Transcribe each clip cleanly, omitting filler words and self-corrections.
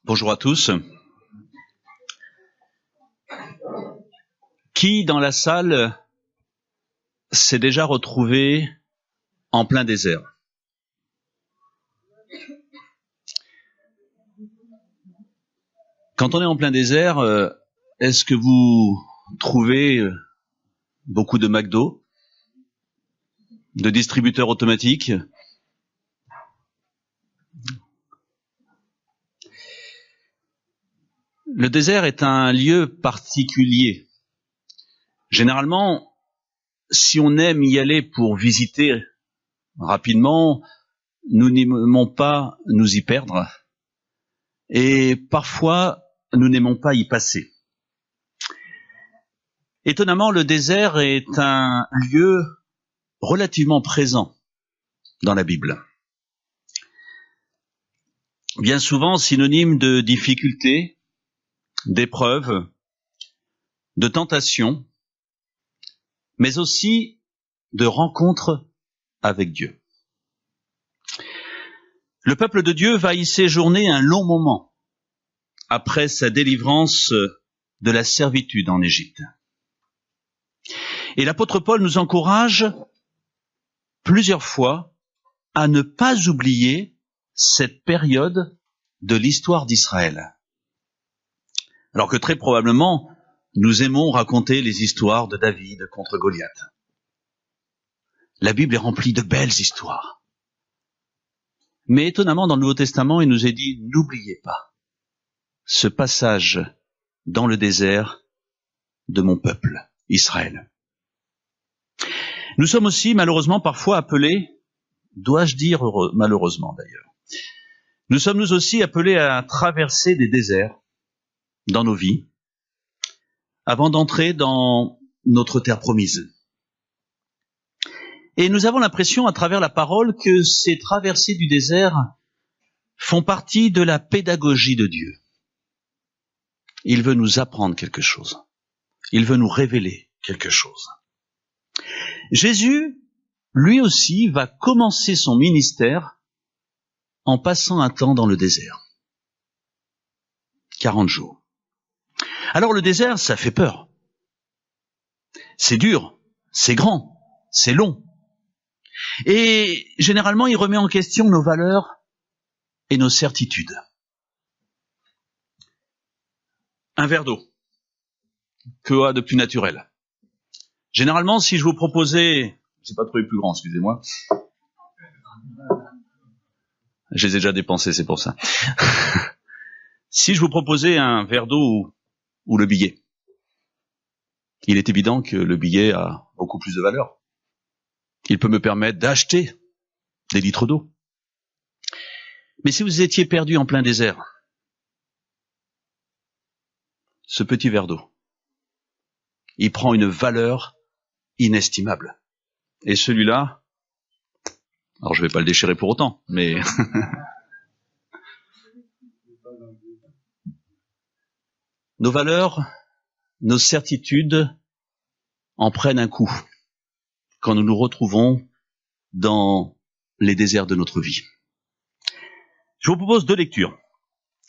Bonjour à tous. Qui dans la salle s'est déjà retrouvé en plein désert? Quand on est en plein désert, est-ce que vous trouvez beaucoup de McDo, de distributeurs automatiques? Le désert est un lieu particulier. Généralement, si on aime y aller pour visiter rapidement, nous n'aimons pas nous y perdre. Et parfois, nous n'aimons pas y passer. Étonnamment, le désert est un lieu relativement présent dans la Bible. Bien souvent synonyme de difficultés, d'épreuves, de tentations, mais aussi de rencontres avec Dieu. Le peuple de Dieu va y séjourner un long moment après sa délivrance de la servitude en Égypte. Et l'apôtre Paul nous encourage plusieurs fois à ne pas oublier cette période de l'histoire d'Israël. Alors que très probablement, nous aimons raconter les histoires de David contre Goliath. La Bible est remplie de belles histoires. Mais étonnamment, dans le Nouveau Testament, il nous est dit, n'oubliez pas ce passage dans le désert de mon peuple, Israël. Nous sommes aussi malheureusement parfois appelés, dois-je dire malheureusement d'ailleurs, nous sommes nous aussi appelés à traverser des déserts dans nos vies avant d'entrer dans notre terre promise. Et nous avons l'impression à travers la parole que ces traversées du désert font partie de la pédagogie de Dieu. Il veut nous apprendre quelque chose. Il veut nous révéler quelque chose. Jésus, lui aussi, va commencer son ministère en passant un temps dans le désert. 40 jours. Alors le désert, ça fait peur. C'est dur, c'est grand, c'est long. Et généralement, il remet en question nos valeurs et nos certitudes. Un verre d'eau. Que a de plus naturel? Généralement, si je vous proposais, j'ai pas trouvé plus grand, excusez-moi. Je les ai déjà dépensés, c'est pour ça. Si je vous proposais un verre d'eau ou le billet, il est évident que le billet a beaucoup plus de valeur. Il peut me permettre d'acheter des litres d'eau. Mais si vous étiez perdu en plein désert, ce petit verre d'eau, il prend une valeur inestimable. Et celui-là, alors je vais pas le déchirer pour autant, mais nos valeurs, nos certitudes en prennent un coup quand nous nous retrouvons dans les déserts de notre vie. Je vous propose 2 lectures.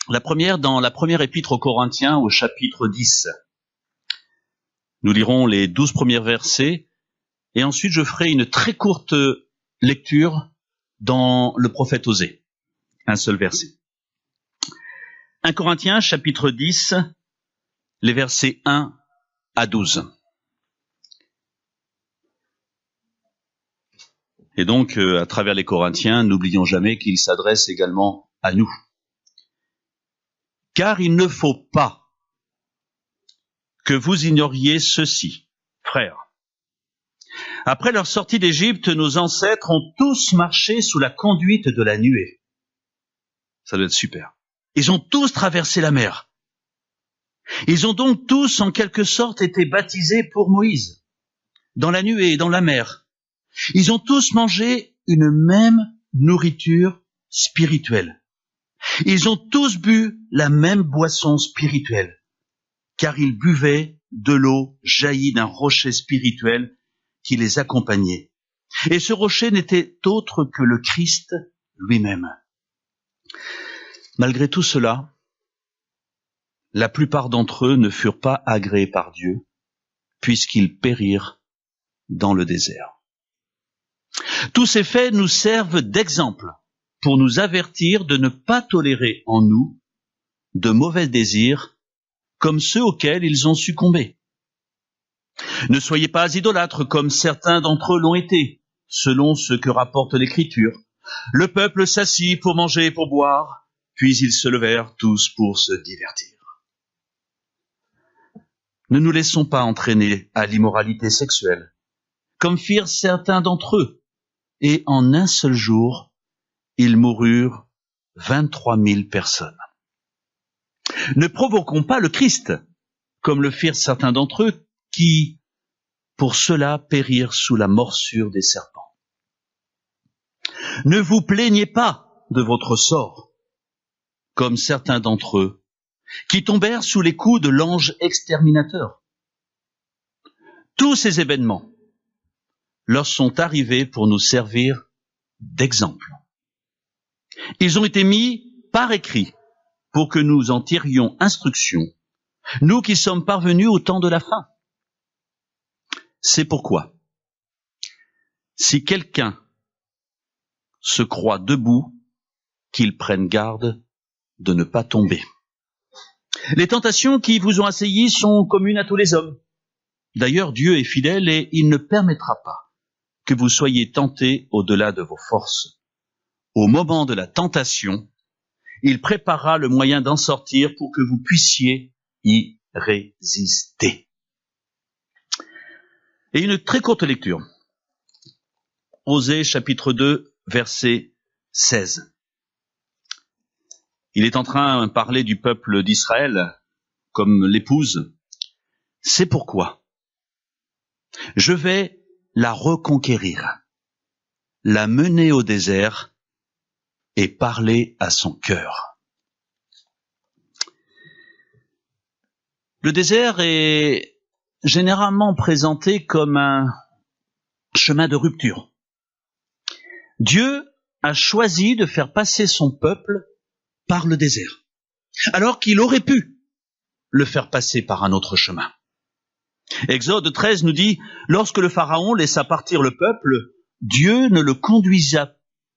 La première dans la première épître aux Corinthiens au chapitre 10. Nous lirons les 12 premiers versets et ensuite je ferai une très courte lecture dans le prophète Osée. Un seul verset. 1 Corinthiens chapitre 10, les versets 1 à 12. Et donc, à travers les Corinthiens, n'oublions jamais qu'il s'adresse également à nous. Car il ne faut pas que vous ignoriez ceci, frères. Après leur sortie d'Égypte, nos ancêtres ont tous marché sous la conduite de la nuée. Ça doit être super. Ils ont tous traversé la mer. Ils ont donc tous, en quelque sorte, été baptisés pour Moïse, dans la nuée et dans la mer. Ils ont tous mangé une même nourriture spirituelle. Ils ont tous bu la même boisson spirituelle, car ils buvaient de l'eau jaillie d'un rocher spirituel qui les accompagnait. Et ce rocher n'était autre que le Christ lui-même. Malgré tout cela, la plupart d'entre eux ne furent pas agréés par Dieu, puisqu'ils périrent dans le désert. Tous ces faits nous servent d'exemple pour nous avertir de ne pas tolérer en nous de mauvais désirs comme ceux auxquels ils ont succombé. Ne soyez pas idolâtres comme certains d'entre eux l'ont été, selon ce que rapporte l'Écriture. Le peuple s'assit pour manger et pour boire, puis ils se levèrent tous pour se divertir. Ne nous laissons pas entraîner à l'immoralité sexuelle, comme firent certains d'entre eux, et en un seul jour, ils moururent 23 000 personnes. Ne provoquons pas le Christ, comme le firent certains d'entre eux, qui, pour cela, périrent sous la morsure des serpents. Ne vous plaignez pas de votre sort, comme certains d'entre eux, qui tombèrent sous les coups de l'ange exterminateur. Tous ces événements leur sont arrivés pour nous servir d'exemple. Ils ont été mis par écrit pour que nous en tirions instruction, nous qui sommes parvenus au temps de la fin. C'est pourquoi, si quelqu'un se croit debout, qu'il prenne garde de ne pas tomber. Les tentations qui vous ont assaillis sont communes à tous les hommes. D'ailleurs, Dieu est fidèle et il ne permettra pas que vous soyez tentés au-delà de vos forces. Au moment de la tentation, il préparera le moyen d'en sortir pour que vous puissiez y résister. Et une très courte lecture. Osée, chapitre 2, verset 16. Il est en train de parler du peuple d'Israël comme l'épouse. C'est pourquoi je vais la reconquérir, la mener au désert et parler à son cœur. Le désert est généralement présenté comme un chemin de rupture. Dieu a choisi de faire passer son peuple par le désert, alors qu'il aurait pu le faire passer par un autre chemin. Exode 13 nous dit, lorsque le Pharaon laissa partir le peuple, Dieu ne le conduisa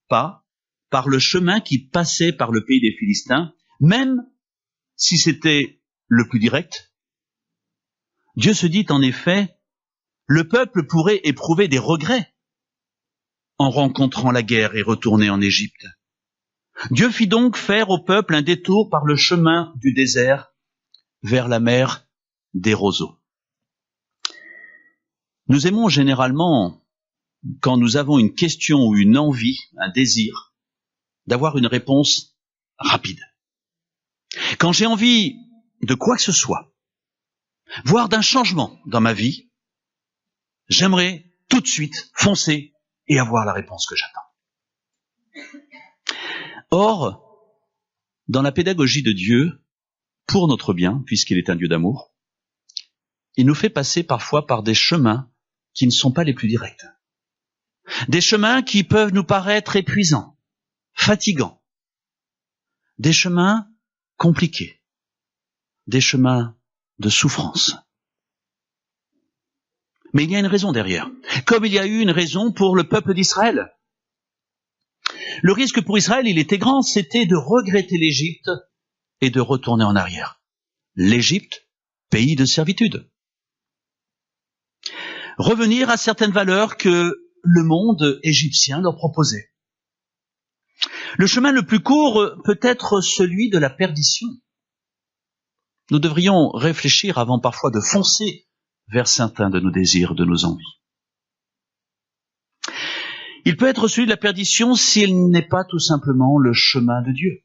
pas par le chemin qui passait par le pays des Philistins, même si c'était le plus direct. Dieu se dit en effet, le peuple pourrait éprouver des regrets en rencontrant la guerre et retourner en Égypte. Dieu fit donc faire au peuple un détour par le chemin du désert vers la mer des roseaux. Nous aimons généralement, quand nous avons une question ou une envie, un désir, d'avoir une réponse rapide. Quand j'ai envie de quoi que ce soit, voire d'un changement dans ma vie, j'aimerais tout de suite foncer et avoir la réponse que j'attends. Or, dans la pédagogie de Dieu, pour notre bien, puisqu'il est un Dieu d'amour, il nous fait passer parfois par des chemins qui ne sont pas les plus directs. Des chemins qui peuvent nous paraître épuisants, fatigants. Des chemins compliqués. Des chemins de souffrance. Mais il y a une raison derrière. Comme il y a eu une raison pour le peuple d'Israël. Le risque pour Israël, il était grand, c'était de regretter l'Égypte et de retourner en arrière. L'Égypte, pays de servitude. Revenir à certaines valeurs que le monde égyptien leur proposait. Le chemin le plus court peut être celui de la perdition. Nous devrions réfléchir avant parfois de foncer vers certains de nos désirs, de nos envies. Il peut être celui de la perdition s'il n'est pas tout simplement le chemin de Dieu.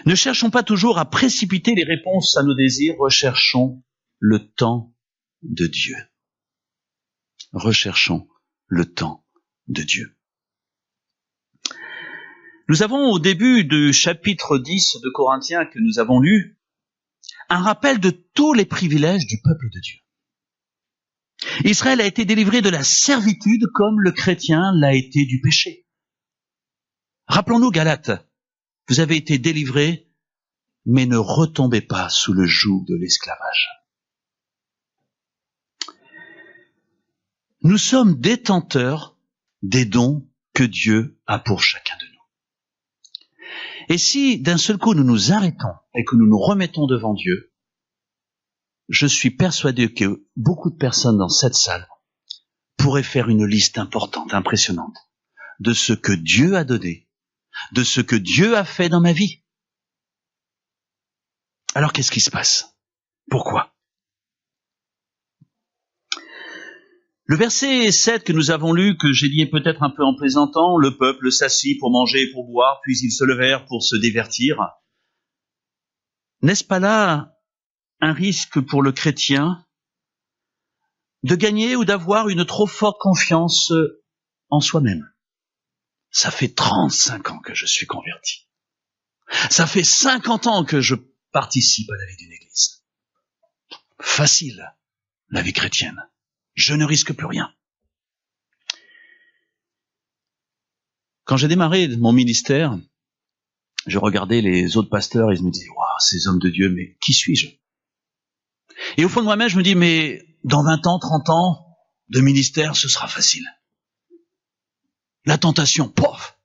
Ne cherchons pas toujours à précipiter les réponses à nos désirs, recherchons le temps de Dieu. Recherchons le temps de Dieu. Nous avons au début du chapitre 10 de Corinthiens que nous avons lu, un rappel de tous les privilèges du peuple de Dieu. Israël a été délivré de la servitude comme le chrétien l'a été du péché. Rappelons-nous Galates, vous avez été délivrés, mais ne retombez pas sous le joug de l'esclavage. Nous sommes détenteurs des dons que Dieu a pour chacun de nous. Et si d'un seul coup nous nous arrêtons et que nous nous remettons devant Dieu, je suis persuadé que beaucoup de personnes dans cette salle pourraient faire une liste importante, impressionnante, de ce que Dieu a donné, de ce que Dieu a fait dans ma vie. Alors qu'est-ce qui se passe? Pourquoi? Le verset 7 que nous avons lu, que j'ai dit peut-être un peu en plaisantant, le peuple s'assit pour manger et pour boire, puis ils se levèrent pour se divertir. N'est-ce pas là un risque pour le chrétien de gagner ou d'avoir une trop forte confiance en soi-même? Ça fait 35 ans que je suis converti. Ça fait 50 ans que je participe à la vie d'une église. Facile, la vie chrétienne. Je ne risque plus rien. Quand j'ai démarré mon ministère, je regardais les autres pasteurs et je me disais, waouh, ces hommes de Dieu, mais qui suis-je? Et au fond de moi-même, je me dis, mais dans 20 ans, 30 ans de ministère, ce sera facile. La tentation, pof!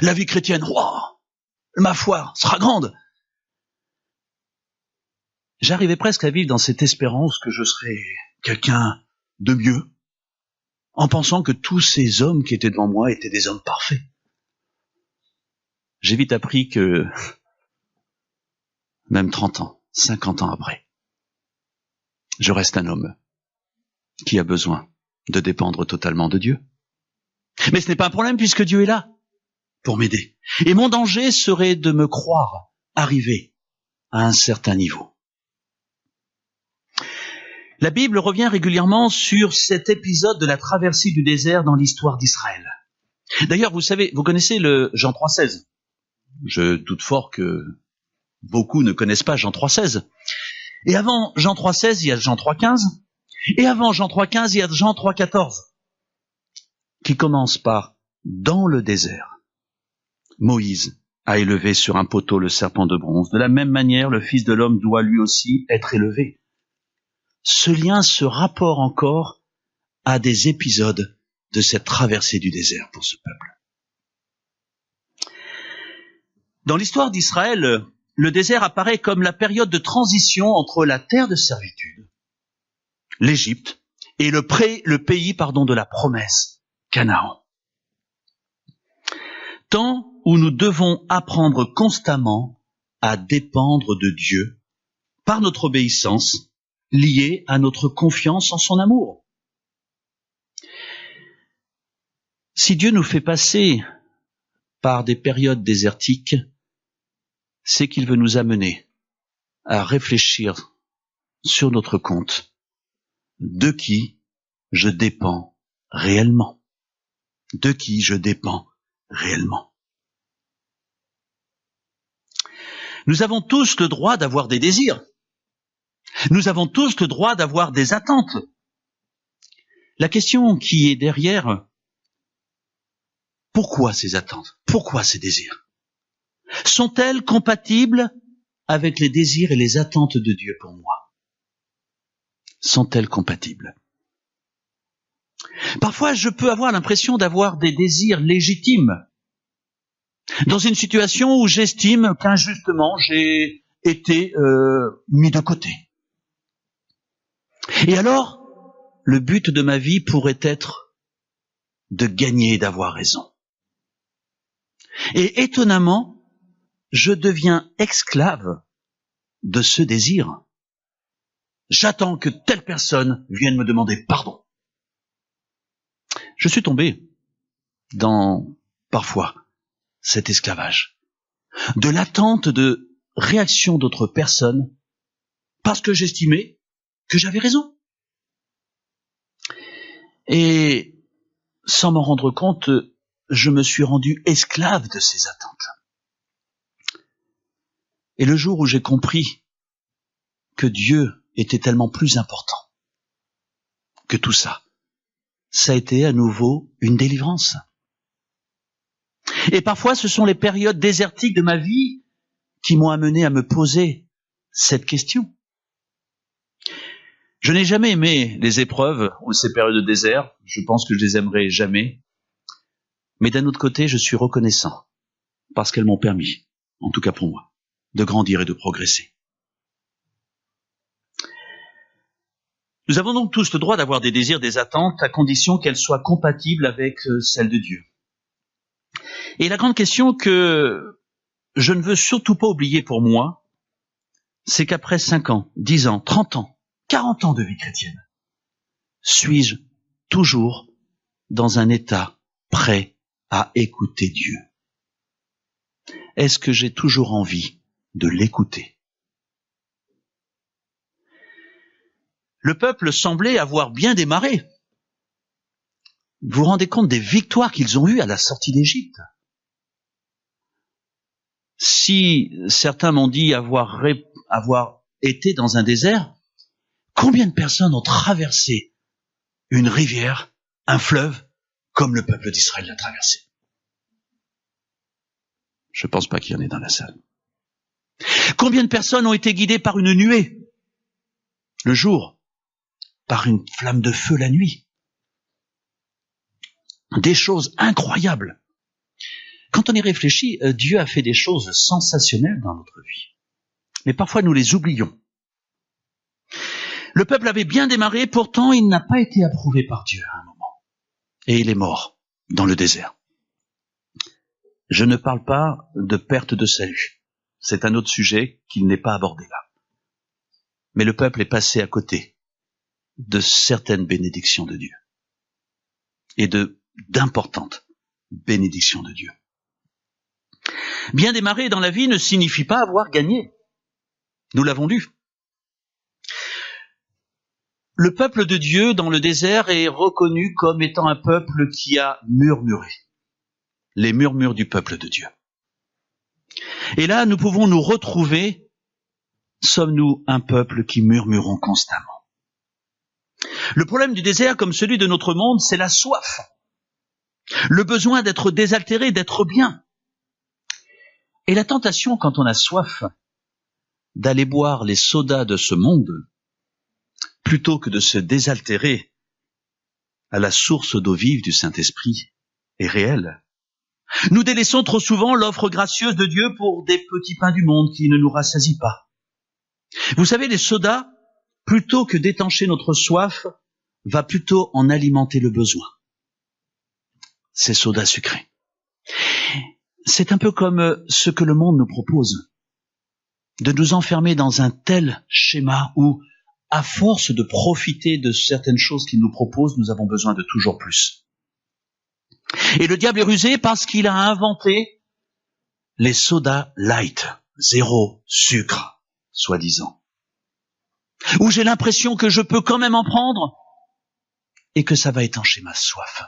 La vie chrétienne, waouh! Ma foi sera grande. J'arrivais presque à vivre dans cette espérance que je serais quelqu'un de mieux, en pensant que tous ces hommes qui étaient devant moi étaient des hommes parfaits. J'ai vite appris que, même 30 ans, 50 ans après, je reste un homme qui a besoin de dépendre totalement de Dieu. Mais ce n'est pas un problème puisque Dieu est là pour m'aider. Et mon danger serait de me croire arrivé à un certain niveau. La Bible revient régulièrement sur cet épisode de la traversée du désert dans l'histoire d'Israël. D'ailleurs, vous connaissez le Jean 3,16. Je doute fort que beaucoup ne connaissent pas Jean 3,16. Et avant Jean 3,16, il y a Jean 3,15. Et avant Jean 3,15, il y a Jean 3,14, qui commence par « Dans le désert, Moïse a élevé sur un poteau le serpent de bronze. De la même manière, le Fils de l'homme doit lui aussi être élevé. » Ce lien se rapporte encore à des épisodes de cette traversée du désert pour ce peuple. Dans l'histoire d'Israël, le désert apparaît comme la période de transition entre la terre de servitude, l'Égypte, et le pays de la promesse, Canaan. Temps où nous devons apprendre constamment à dépendre de Dieu par notre obéissance, liée à notre confiance en son amour. Si Dieu nous fait passer par des périodes désertiques, c'est qu'il veut nous amener à réfléchir sur notre compte de qui je dépends réellement. De qui je dépends réellement. Nous avons tous le droit d'avoir des désirs. Nous avons tous le droit d'avoir des attentes. La question qui est derrière, pourquoi ces attentes? Pourquoi ces désirs? Sont-elles compatibles avec les désirs et les attentes de Dieu pour moi? Sont-elles compatibles? Parfois, je peux avoir l'impression d'avoir des désirs légitimes dans une situation où j'estime qu'injustement j'ai été mis de côté. Et alors, le but de ma vie pourrait être de gagner et d'avoir raison. Et étonnamment, je deviens esclave de ce désir. J'attends que telle personne vienne me demander pardon. Je suis tombé dans, parfois, cet esclavage, de l'attente de réaction d'autres personnes parce que j'estimais que j'avais raison. Et sans m'en rendre compte, je me suis rendu esclave de ces attentes. Et le jour où j'ai compris que Dieu était tellement plus important que tout ça, ça a été à nouveau une délivrance. Et parfois, ce sont les périodes désertiques de ma vie qui m'ont amené à me poser cette question. Je n'ai jamais aimé les épreuves ou ces périodes de désert. Je pense que je les aimerai jamais. Mais d'un autre côté, je suis reconnaissant parce qu'elles m'ont permis, en tout cas pour moi, de grandir et de progresser. Nous avons donc tous le droit d'avoir des désirs, des attentes, à condition qu'elles soient compatibles avec celles de Dieu. Et la grande question que je ne veux surtout pas oublier pour moi, c'est qu'après 5 ans, 10 ans, 30 ans, 40 ans de vie chrétienne, suis-je toujours dans un état prêt à écouter Dieu? Est-ce que j'ai toujours envie de l'écouter? Le peuple semblait avoir bien démarré. Vous vous rendez compte des victoires qu'ils ont eues à la sortie d'Égypte? Si certains m'ont dit avoir été dans un désert, combien de personnes ont traversé une rivière, un fleuve, comme le peuple d'Israël l'a traversé? Je ne pense pas qu'il y en ait dans la salle. Combien de personnes ont été guidées par une nuée le jour, par une flamme de feu la nuit? Des choses incroyables. Quand on y réfléchit, Dieu a fait des choses sensationnelles dans notre vie. Mais parfois nous les oublions. Le peuple avait bien démarré, pourtant il n'a pas été approuvé par Dieu à un moment. Et il est mort dans le désert. Je ne parle pas de perte de salut. C'est un autre sujet qui n'est pas abordé là. Mais le peuple est passé à côté de certaines bénédictions de Dieu. Et d'importantes bénédictions de Dieu. Bien démarrer dans la vie ne signifie pas avoir gagné. Nous l'avons lu. Le peuple de Dieu dans le désert est reconnu comme étant un peuple qui a murmuré. Les murmures du peuple de Dieu. Et là, nous pouvons nous retrouver. Sommes-nous un peuple qui murmurons constamment? Le problème du désert, comme celui de notre monde, c'est la soif. Le besoin d'être désaltéré, d'être bien. Et la tentation, quand on a soif, d'aller boire les sodas de ce monde, plutôt que de se désaltérer à la source d'eau vive du Saint-Esprit, est réelle. Nous délaissons trop souvent l'offre gracieuse de Dieu pour des petits pains du monde qui ne nous rassasient pas. Vous savez, les sodas, plutôt que d'étancher notre soif, va plutôt en alimenter le besoin. Ces sodas sucrés. C'est un peu comme ce que le monde nous propose, de nous enfermer dans un tel schéma où, à force de profiter de certaines choses qu'il nous propose, nous avons besoin de toujours plus. Et le diable est rusé parce qu'il a inventé les sodas light, 0 sucre, soi-disant. Où j'ai l'impression que je peux quand même en prendre et que ça va étancher ma soif.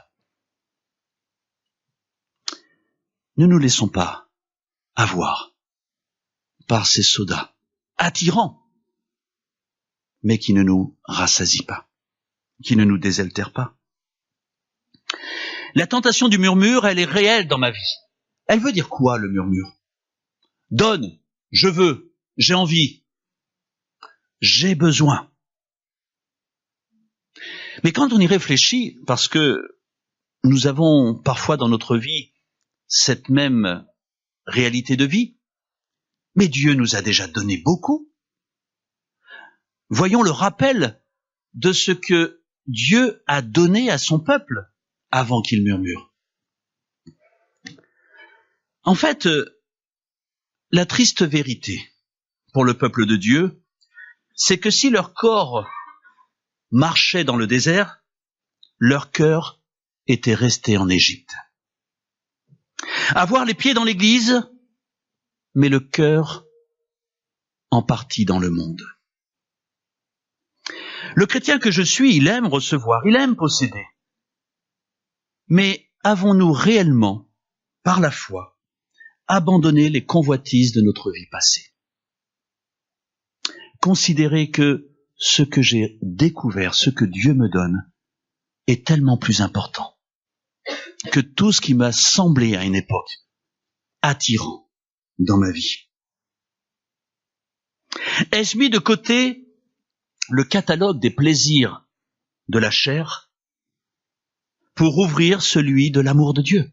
Ne nous laissons pas avoir par ces sodas attirants, mais qui ne nous rassasient pas, qui ne nous désaltèrent pas. La tentation du murmure, elle est réelle dans ma vie. Elle veut dire quoi, le murmure? Donne, je veux, j'ai envie, j'ai besoin. Mais quand on y réfléchit, parce que nous avons parfois dans notre vie cette même réalité de vie, mais Dieu nous a déjà donné beaucoup. Voyons le rappel de ce que Dieu a donné à son peuple avant qu'il murmure. En fait, la triste vérité pour le peuple de Dieu, c'est que si leur corps marchait dans le désert, leur cœur était resté en Égypte. Avoir les pieds dans l'église, mais le cœur en partie dans le monde. Le chrétien que je suis, il aime recevoir, il aime posséder. Mais avons-nous réellement, par la foi, abandonné les convoitises de notre vie passée? Considérer que ce que j'ai découvert, ce que Dieu me donne, est tellement plus important que tout ce qui m'a semblé à une époque attirant dans ma vie. Ai-je mis de côté le catalogue des plaisirs de la chair pour ouvrir celui de l'amour de Dieu?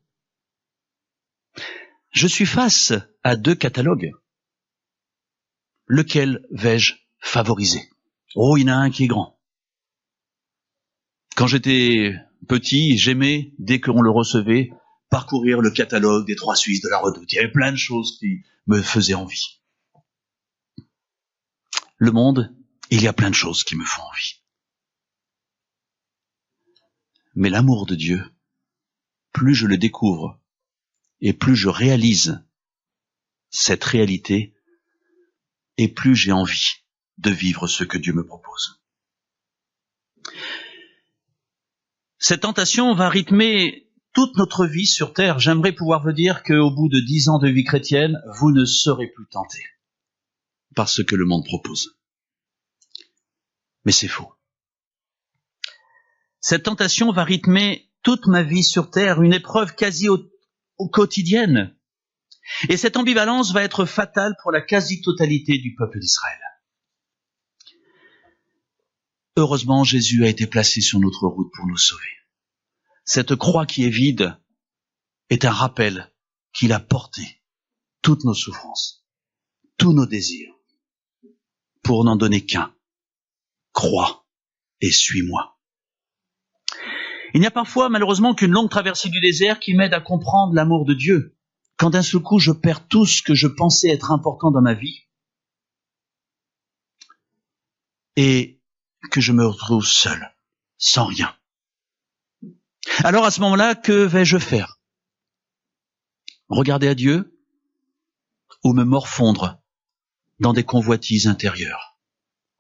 Je suis face à deux catalogues. Lequel vais-je favoriser? Oh, il y en a un qui est grand. Quand j'étais petit, j'aimais, dès qu'on le recevait, parcourir le catalogue des 3 Suisses de la Redoute. Il y avait plein de choses qui me faisaient envie. Le monde, il y a plein de choses qui me font envie. Mais l'amour de Dieu, plus je le découvre et plus je réalise cette réalité, et plus j'ai envie de vivre ce que Dieu me propose. Cette tentation va rythmer toute notre vie sur terre. J'aimerais pouvoir vous dire qu'au bout de 10 ans de vie chrétienne, vous ne serez plus tenté par ce que le monde propose. Mais c'est faux. Cette tentation va rythmer toute ma vie sur terre, une épreuve quasi quotidienne. Et cette ambivalence va être fatale pour la quasi-totalité du peuple d'Israël. Heureusement, Jésus a été placé sur notre route pour nous sauver. Cette croix qui est vide est un rappel qu'il a porté toutes nos souffrances, tous nos désirs, pour n'en donner qu'un. Crois et suis-moi. Il n'y a parfois, malheureusement, qu'une longue traversée du désert qui m'aide à comprendre l'amour de Dieu. Quand d'un seul coup, je perds tout ce que je pensais être important dans ma vie et que je me retrouve seul, sans rien. Alors à ce moment-là, que vais-je faire? Regarder à Dieu ou me morfondre dans des convoitises intérieures?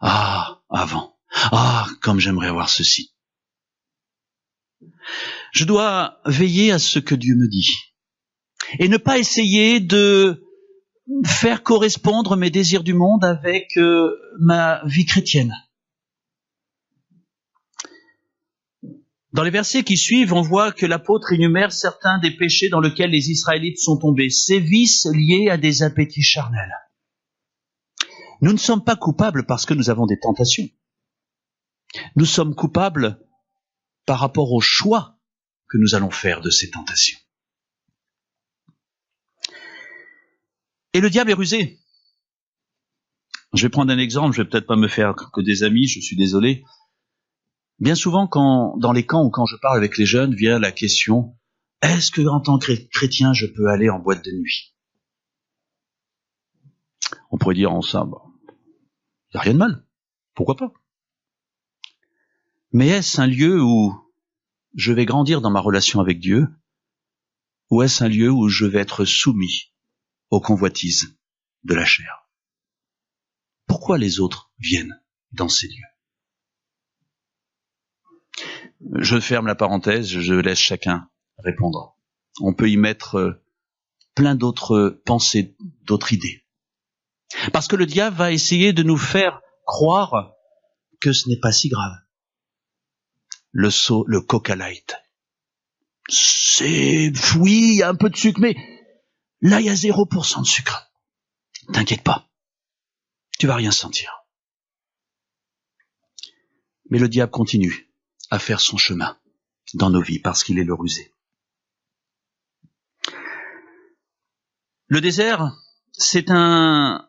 Ah, avant. Ah, comme j'aimerais avoir ceci. Je dois veiller à ce que Dieu me dit et ne pas essayer de faire correspondre mes désirs du monde avec ma vie chrétienne. Dans les versets qui suivent, on voit que l'apôtre énumère certains des péchés dans lesquels les Israélites sont tombés, ces vices liés à des appétits charnels. Nous ne sommes pas coupables parce que nous avons des tentations. Nous sommes coupables par rapport au choix que nous allons faire de ces tentations. Et le diable est rusé. Je vais prendre un exemple, je vais peut-être pas me faire que des amis, je suis désolé. Bien souvent, dans les camps ou quand je parle avec les jeunes, vient la question, est-ce que en tant que chrétien, je peux aller en boîte de nuit? On pourrait dire en ça, il n'y a rien de mal, pourquoi pas? Mais est-ce un lieu où je vais grandir dans ma relation avec Dieu, ou est-ce un lieu où je vais être soumis aux convoitises de la chair? Pourquoi les autres viennent dans ces lieux? Je ferme la parenthèse, je laisse chacun répondre. On peut y mettre plein d'autres pensées, d'autres idées. Parce que le diable va essayer de nous faire croire que ce n'est pas si grave. Le Coca Light. Oui, il y a un peu de sucre, mais là, il y a 0% de sucre. T'inquiète pas. Tu vas rien sentir. Mais le diable continue à faire son chemin dans nos vies parce qu'il est le rusé. Le désert, c'est une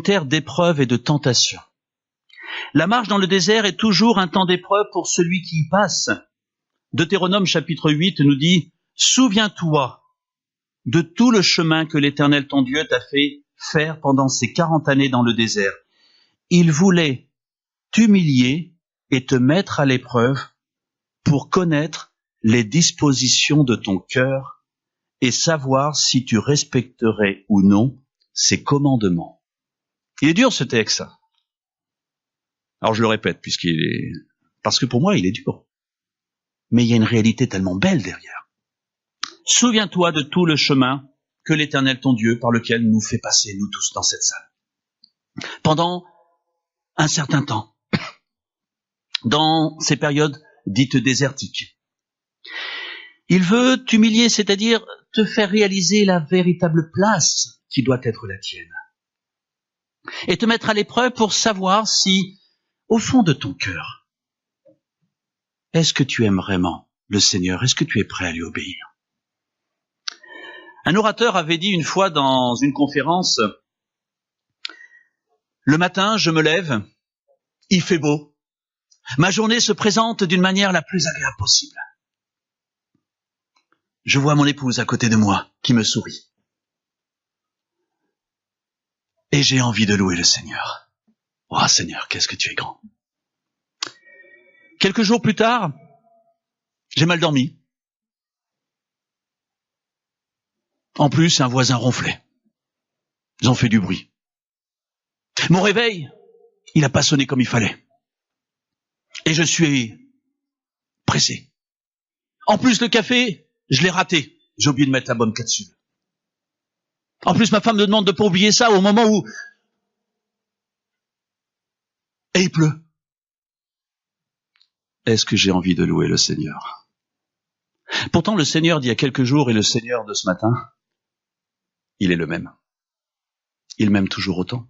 terre d'épreuve et de tentation. La marche dans le désert est toujours un temps d'épreuve pour celui qui y passe. Deutéronome chapitre 8 nous dit « Souviens-toi de tout le chemin que l'Éternel ton Dieu t'a fait faire pendant ces 40 années dans le désert. Il voulait t'humilier et te mettre à l'épreuve pour connaître les dispositions de ton cœur et savoir si tu respecterais ou non ses commandements. » Il est dur ce texte. Alors je le répète, parce que pour moi il est dur. Mais il y a une réalité tellement belle derrière. Souviens-toi de tout le chemin que l'Éternel ton Dieu par lequel nous fait passer, nous tous, dans cette salle. Pendant un certain temps, dans ces périodes dites désertiques. Il veut t'humilier, c'est-à-dire te faire réaliser la véritable place qui doit être la tienne. et te mettre à l'épreuve pour savoir si, au fond de ton cœur, est-ce que tu aimes vraiment le Seigneur? Est-ce que tu es prêt à lui obéir? Un orateur avait dit une fois dans une conférence, « Le matin, je me lève, il fait beau. Ma journée se présente d'une manière la plus agréable possible. Je vois mon épouse à côté de moi qui me sourit. Et j'ai envie de louer le Seigneur. Oh Seigneur, qu'est-ce que tu es grand. » Quelques jours plus tard, j'ai mal dormi. En plus, un voisin ronflait. Ils ont fait du bruit. Mon réveil, il n'a pas sonné comme il fallait. Et je suis pressé. En plus, le café, je l'ai raté. J'ai oublié de mettre la bonne capsule. En plus, ma femme me demande de ne pas oublier ça au moment où... Et il pleut. Est-ce que j'ai envie de louer le Seigneur? Pourtant, le Seigneur d'il y a quelques jours et le Seigneur de ce matin, il est le même. Il m'aime toujours autant.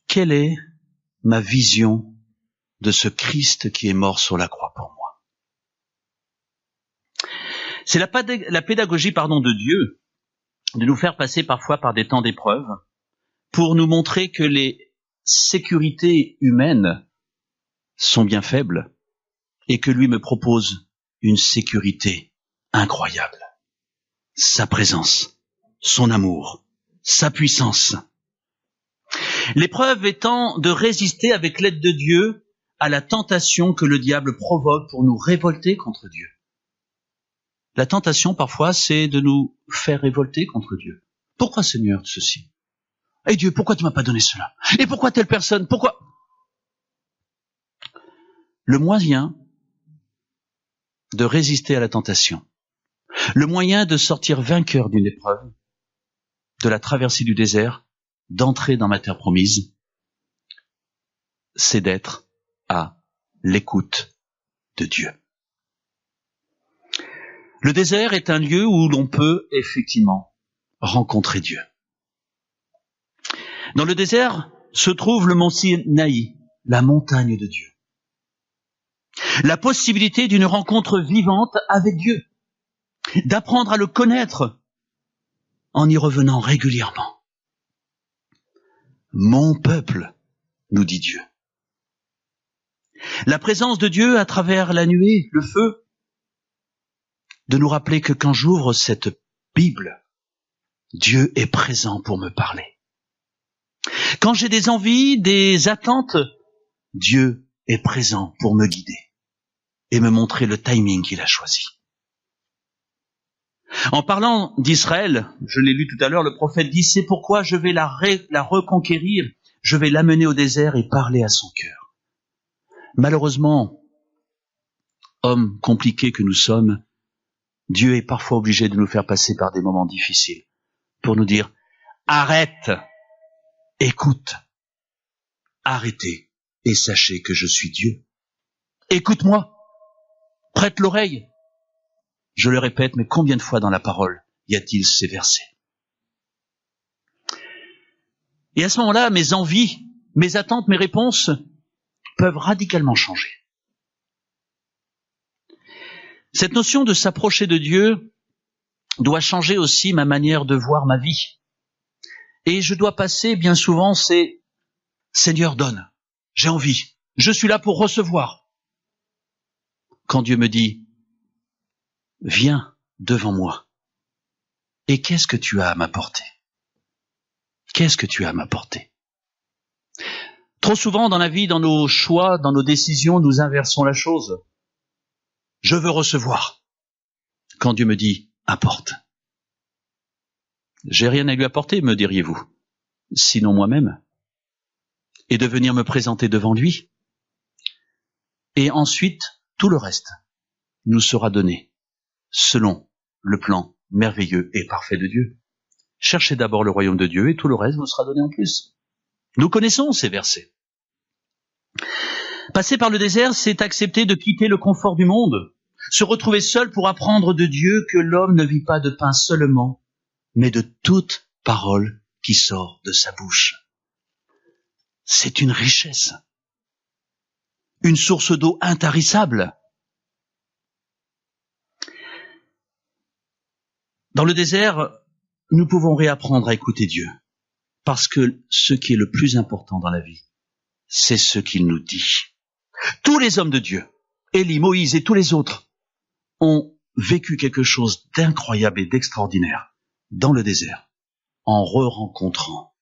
Quelle est ma vision de ce Christ qui est mort sur la croix pour moi? C'est la pédagogie de Dieu de nous faire passer parfois par des temps d'épreuve pour nous montrer que les sécurités humaines sont bien faibles et que lui me propose une sécurité incroyable. Sa présence, son amour, sa puissance. L'épreuve étant de résister avec l'aide de Dieu à la tentation que le diable provoque pour nous révolter contre Dieu. La tentation, parfois, c'est de nous faire révolter contre Dieu. Pourquoi, Seigneur, ceci? Et Dieu, pourquoi tu m'as pas donné cela? Et pourquoi telle personne? Pourquoi? Le moyen de résister à la tentation, le moyen de sortir vainqueur d'une épreuve, de la traversée du désert, d'entrer dans ma terre promise, c'est d'être à l'écoute de Dieu. Le désert est un lieu où l'on peut effectivement rencontrer Dieu. Dans le désert se trouve le mont Sinaï, la montagne de Dieu. La possibilité d'une rencontre vivante avec Dieu, d'apprendre à le connaître en y revenant régulièrement. Mon peuple, nous dit Dieu. La présence de Dieu à travers la nuée, le feu, de nous rappeler que quand j'ouvre cette Bible, Dieu est présent pour me parler. Quand j'ai des envies, des attentes, Dieu est présent pour me guider et me montrer le timing qu'il a choisi. En parlant d'Israël, je l'ai lu tout à l'heure, le prophète dit, c'est pourquoi je vais la reconquérir, je vais l'amener au désert et parler à son cœur. Malheureusement, hommes compliqués que nous sommes, Dieu est parfois obligé de nous faire passer par des moments difficiles pour nous dire, arrête, écoute, arrêtez et sachez que je suis Dieu. Écoute-moi, prête l'oreille. Je le répète, mais combien de fois dans la parole y a-t-il ces versets? Et à ce moment-là, mes envies, mes attentes, mes réponses peuvent radicalement changer. Cette notion de s'approcher de Dieu doit changer aussi ma manière de voir ma vie. Et je dois passer bien souvent, c'est « Seigneur, donne, j'ai envie, je suis là pour recevoir ». Quand Dieu me dit « Viens devant moi, et qu'est-ce que tu as à m'apporter ?» Qu'est-ce que tu as à m'apporter? Trop souvent dans la vie, dans nos choix, dans nos décisions, nous inversons la chose. Je veux recevoir. Quand Dieu me dit « apporte ». J'ai rien à lui apporter, me diriez-vous, sinon moi-même, et de venir me présenter devant lui. Et ensuite, tout le reste nous sera donné, selon le plan merveilleux et parfait de Dieu. Cherchez d'abord le royaume de Dieu et tout le reste vous sera donné en plus. Nous connaissons ces versets. Passer par le désert, c'est accepter de quitter le confort du monde, se retrouver seul pour apprendre de Dieu que l'homme ne vit pas de pain seulement, mais de toute parole qui sort de sa bouche. C'est une richesse, une source d'eau intarissable. Dans le désert, nous pouvons réapprendre à écouter Dieu, parce que ce qui est le plus important dans la vie, c'est ce qu'il nous dit. Tous les hommes de Dieu, Élie, Moïse et tous les autres, ont vécu quelque chose d'incroyable et d'extraordinaire dans le désert, en re-rencontrant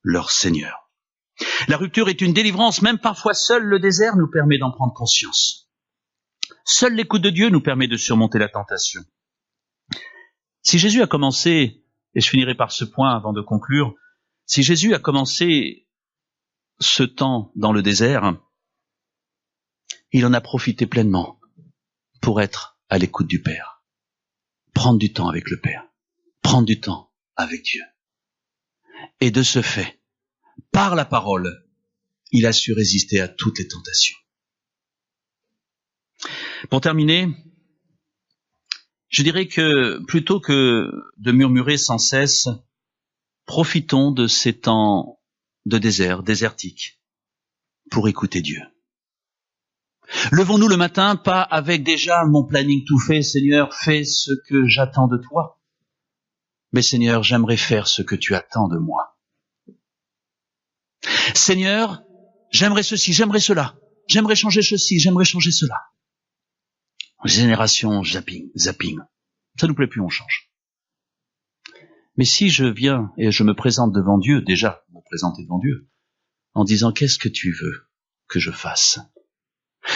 leur Seigneur. La rupture est une délivrance, même parfois seul le désert nous permet d'en prendre conscience. Seule l'écoute de Dieu nous permet de surmonter la tentation. Si Jésus a commencé, et je finirai par ce point avant de conclure, si Jésus a commencé ce temps dans le désert, il en a profité pleinement pour être à l'écoute du Père, prendre du temps avec le Père, prendre du temps avec Dieu. Et de ce fait, par la parole, il a su résister à toutes les tentations. Pour terminer, je dirais que plutôt que de murmurer sans cesse, profitons de ces temps de désert, désertique, pour écouter Dieu. Levons-nous le matin, pas avec déjà mon planning tout fait, Seigneur, fais ce que j'attends de toi. Mais Seigneur, j'aimerais faire ce que tu attends de moi. Seigneur, j'aimerais ceci, j'aimerais cela, j'aimerais changer ceci, j'aimerais changer cela. Génération zapping. Ça nous plaît plus, on change. Mais si je viens et je me présente devant Dieu, déjà, me présenter devant Dieu, en disant, qu'est-ce que tu veux que je fasse?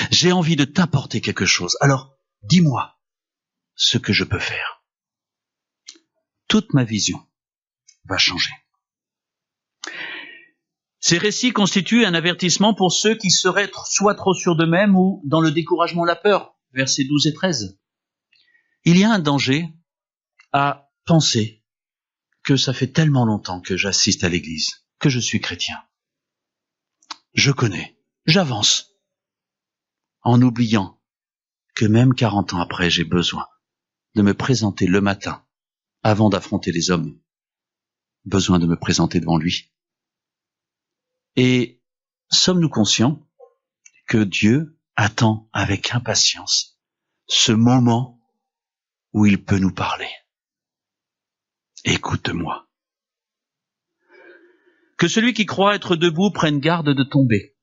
J'ai envie de t'apporter quelque chose, alors dis-moi ce que je peux faire. Toute ma vision va changer. Ces récits constituent un avertissement pour ceux qui seraient soit trop sûrs d'eux-mêmes ou dans le découragement, la peur. Versets 12 et 13. Il y a un danger à penser que ça fait tellement longtemps que j'assiste à l'église, que je suis chrétien. Je connais, j'avance, en oubliant que même 40 ans après, j'ai besoin de me présenter le matin, avant d'affronter les hommes, besoin de me présenter devant lui. Et sommes-nous conscients que Dieu attend avec impatience ce moment où il peut nous parler? Écoute-moi. Que celui qui croit être debout prenne garde de tomber.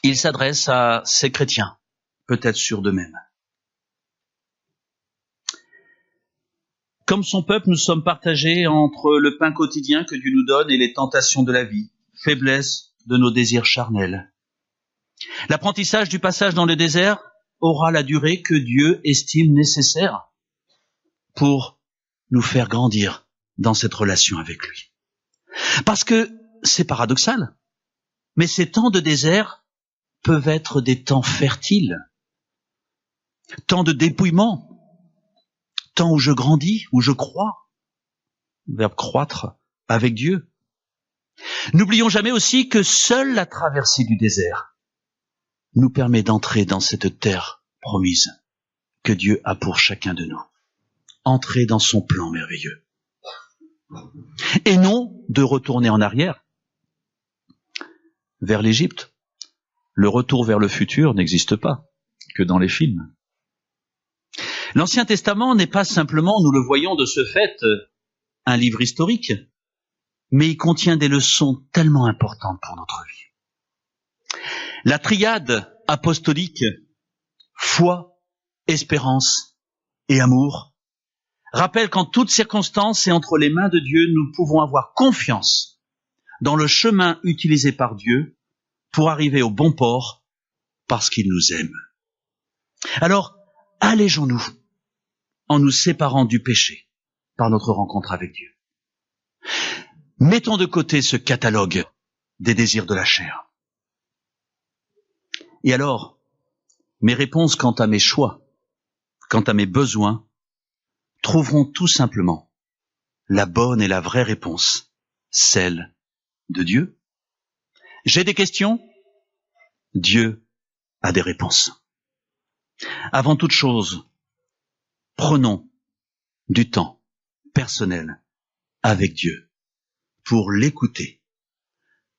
Il s'adresse à ces chrétiens, peut-être sûrs d'eux-mêmes. Comme son peuple, nous sommes partagés entre le pain quotidien que Dieu nous donne et les tentations de la vie, faiblesse de nos désirs charnels. L'apprentissage du passage dans le désert aura la durée que Dieu estime nécessaire pour nous faire grandir dans cette relation avec lui. Parce que c'est paradoxal, mais ces temps de désert peuvent être des temps fertiles, temps de dépouillement, temps où je grandis, où je crois, verbe croître avec Dieu. N'oublions jamais aussi que seule la traversée du désert nous permet d'entrer dans cette terre promise que Dieu a pour chacun de nous. Entrer dans son plan merveilleux. Et non de retourner en arrière vers l'Égypte. Le retour vers le futur n'existe pas que dans les films. L'Ancien Testament n'est pas simplement, nous le voyons de ce fait, un livre historique, mais il contient des leçons tellement importantes pour notre vie. La triade apostolique, foi, espérance et amour, rappelle qu'en toutes circonstances et entre les mains de Dieu, nous pouvons avoir confiance dans le chemin utilisé par Dieu pour arriver au bon port parce qu'il nous aime. Alors, allégeons-nous en nous séparant du péché par notre rencontre avec Dieu. Mettons de côté ce catalogue des désirs de la chair. Et alors, mes réponses quant à mes choix, quant à mes besoins, trouveront tout simplement la bonne et la vraie réponse, celle de Dieu. J'ai des questions, Dieu a des réponses. Avant toute chose, prenons du temps personnel avec Dieu, pour l'écouter.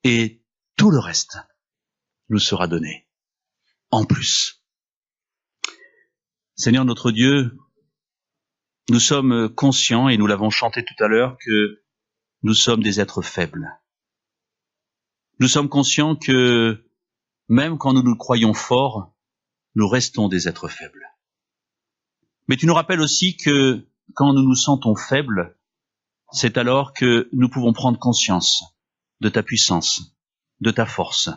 Et tout le reste nous sera donné en plus. Seigneur notre Dieu, nous sommes conscients, et nous l'avons chanté tout à l'heure, que nous sommes des êtres faibles. Nous sommes conscients que même quand nous nous croyons forts, nous restons des êtres faibles. Mais tu nous rappelles aussi que quand nous nous sentons faibles, c'est alors que nous pouvons prendre conscience de ta puissance, de ta force.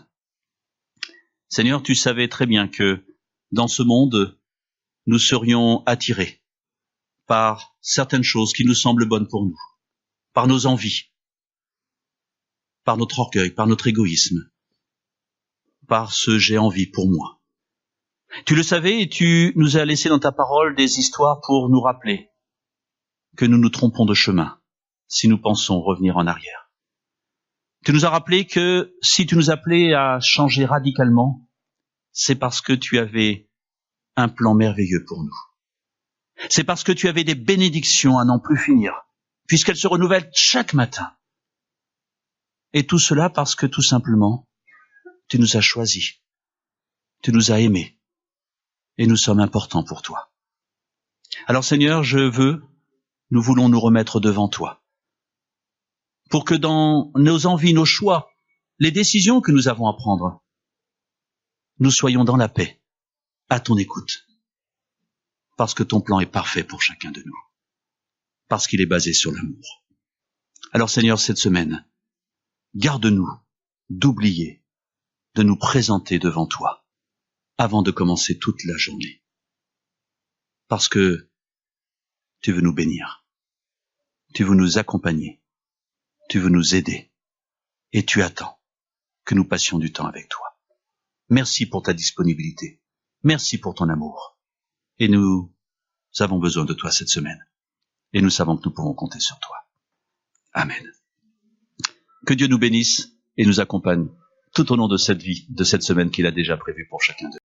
Seigneur, tu savais très bien que dans ce monde, nous serions attirés par certaines choses qui nous semblent bonnes pour nous, par nos envies, par notre orgueil, par notre égoïsme, par ce j'ai envie pour moi. Tu le savais et tu nous as laissé dans ta parole des histoires pour nous rappeler que nous nous trompons de chemin si nous pensons revenir en arrière. Tu nous as rappelé que si tu nous appelais à changer radicalement, c'est parce que tu avais un plan merveilleux pour nous. C'est parce que tu avais des bénédictions à n'en plus finir, puisqu'elles se renouvellent chaque matin. Et tout cela parce que tout simplement, tu nous as choisis, tu nous as aimés, et nous sommes importants pour toi. Alors Seigneur, nous voulons nous remettre devant toi, pour que dans nos envies, nos choix, les décisions que nous avons à prendre, nous soyons dans la paix, à ton écoute, parce que ton plan est parfait pour chacun de nous, parce qu'il est basé sur l'amour. Alors Seigneur, cette semaine, garde-nous d'oublier de nous présenter devant toi avant de commencer toute la journée, parce que tu veux nous bénir, tu veux nous accompagner, tu veux nous aider, et tu attends que nous passions du temps avec toi. Merci pour ta disponibilité, merci pour ton amour, et nous avons besoin de toi cette semaine, et nous savons que nous pouvons compter sur toi. Amen. Que Dieu nous bénisse et nous accompagne tout au long de cette vie, de cette semaine qu'il a déjà prévue pour chacun d'eux.